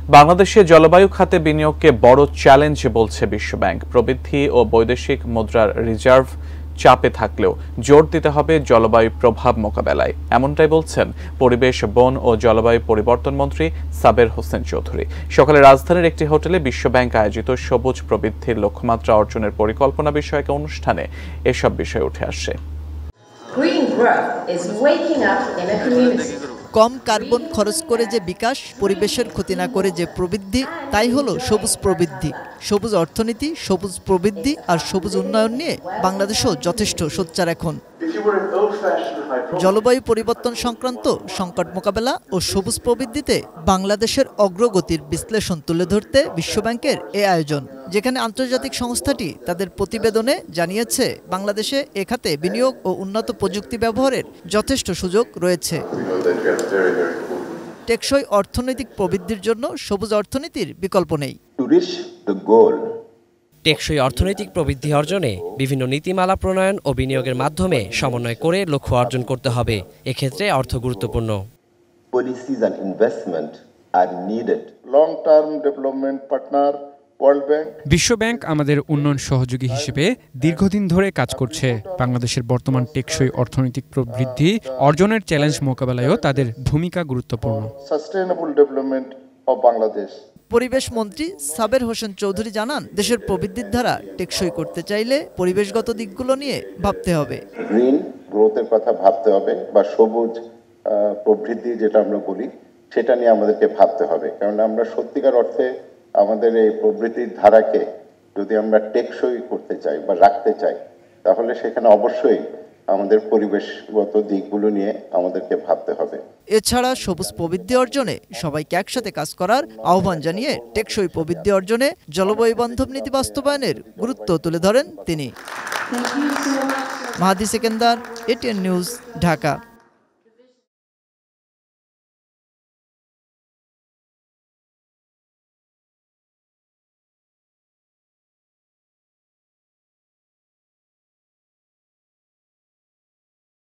বাংলাদেশে জলবায়ু খাতে বিনিয়োগকে বড় চ্যালেঞ্জ বলছে বিশ্বব্যাংক। প্রবৃদ্ধি ও বৈদেশিক মুদ্রার রিজার্ভ চাপে থাকলেও জোর দিতে হবে জলবায়ু প্রভাব মোকাবেলায়, এমনটাই বলছেন পরিবেশ, বন ও জলবায়ু পরিবর্তন মন্ত্রী সাবের হোসেন চৌধুরী। সকালে রাজধানীর একটি হোটেলে বিশ্বব্যাংক আয়োজিত সবুজ প্রবৃদ্ধির লক্ষ্যমাত্রা অর্জনের পরিকল্পনা বিষয়ক অনুষ্ঠানে এসব বিষয় উঠে আসে। কম কার্বন খরচ করে যে বিকাশ, পরিবেশের ক্ষতি না করে যে প্রবৃদ্ধি, তাই হলো সবুজ প্রবৃদ্ধি। সবুজ অর্থনীতি, সবুজ প্রবৃদ্ধি আর সবুজ উন্নয়ন নিয়ে বাংলাদেশও যথেষ্ট সোচ্চার এখন। জলবায়ু পরিবর্তন সংক্রান্ত সংকট মোকাবেলা ও সবুজ প্রবৃদ্ধিতে বাংলাদেশের অগ্রগতির বিশ্লেষণ তুলে ধরতে বিশ্বব্যাংকের এ আয়োজন, যেখানে আন্তর্জাতিক সংস্থাটি তাদের প্রতিবেদনে জানিয়েছে বাংলাদেশে এ খাতে বিনিয়োগ ও উন্নত প্রযুক্তি ব্যবহারের যথেষ্ট সুযোগ রয়েছে। টেকসই অর্থনৈতিক প্রবৃদ্ধির জন্য সবুজ অর্থনীতির বিকল্প নেই। টেকসই অর্থনৈতিক প্রবৃদ্ধি অর্জনে বিভিন্ন নীতিমালা প্রণয়ন ও বিনিয়োগের মাধ্যমে সমন্বয় করে লক্ষ্য অর্জন করতে হবে। এক্ষেত্রে অর্থ গুরুত্বপূর্ণ। বিশ্বব্যাংক আমাদের উন্নয়ন সহযোগী হিসেবে দীর্ঘদিন ধরে কাজ করছে। বাংলাদেশের বর্তমান টেকসই অর্থনৈতিক প্রবৃদ্ধি অর্জনের চ্যালেঞ্জ মোকাবেলায়ও তাদের ভূমিকা গুরুত্বপূর্ণ। পরিবেশ মন্ত্রী সাবের হোসেন চৌধুরী জানান, দেশের প্রবৃদ্ধির ধারা টেকসই করতে চাইলে পরিবেশগত দিকগুলো নিয়ে ভাবতে হবে। গ্রিন গ্রোথের কথা ভাবতে হবে, বা সবুজ প্রবৃদ্ধি যেটা আমরা বলি, সেটা নিয়ে আমাদেরকে ভাবতে হবে। কারণ আমরা সত্যিকার অর্থে আমাদের এই প্রবৃদ্ধির ধারাকে যদি আমরা টেকসই করতে চাই বা রাখতে চাই, তাহলে সেখানে অবশ্যই আমাদের পরিবেশগত দিকগুলো নিয়ে আমাদেরকে ভাবতে হবে। এছাড়া সবুজ প্রবৃদ্ধি অর্জনে সবাইকে একসাথে কাজ করার আহ্বান জানিয়ে টেকসই প্রবৃদ্ধি অর্জনে জলবায়ু বান্ধব নীতি বাস্তবায়নের গুরুত্ব তুলে ধরেন তিনি। মাহাদি সেকেন্দার, এটিএন নিউজ, ঢাকা।